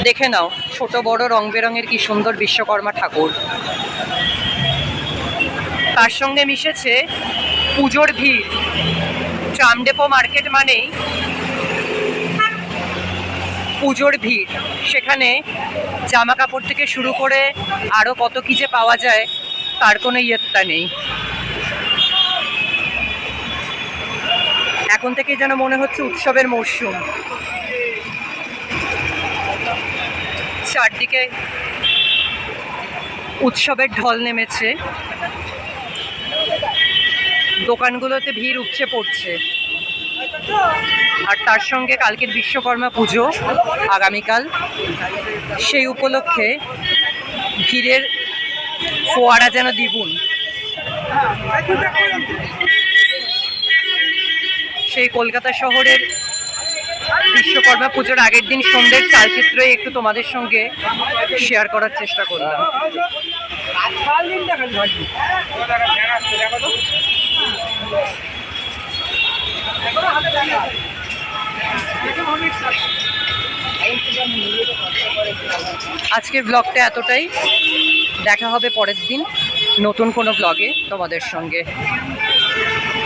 দেখে নাও ছোট বড় রং বেরঙের কি সুন্দর বিশ্বকর্মা ঠাকুর। তার সঙ্গে মিশেছে পুজোর ভিড়। ট্রামডেপো মার্কেট মানেই পুজোর ভিড়। সেখানে জামা কাপড় থেকে শুরু করে আরও কত কী যে পাওয়া যায় তার কোনো ইয়ত্তা নেই। এখন থেকেই যেন মনে হচ্ছে উৎসবের মরশুম। চারদিকে উৎসবের ঢল নেমেছে, দোকানগুলোতে ভিড় উপচে পড়ছে। আর তার সঙ্গে কালকের বিশ্বকর্মা পুজো আগামীকাল, সেই উপলক্ষে ভিড়ের ফোয়ারা যেন দ্বিগুণ। সেই কলকাতা শহরের বিশ্বকর্মা পুজোর আগের দিন সন্ধ্যের চালচিত্রই একটু তোমাদের সঙ্গে শেয়ার করার চেষ্টা করলাম। আজকের ব্লগটা এতটাই। দেখা হবে পরের দিন নতুন কোনো ব্লগে তোমাদের সঙ্গে।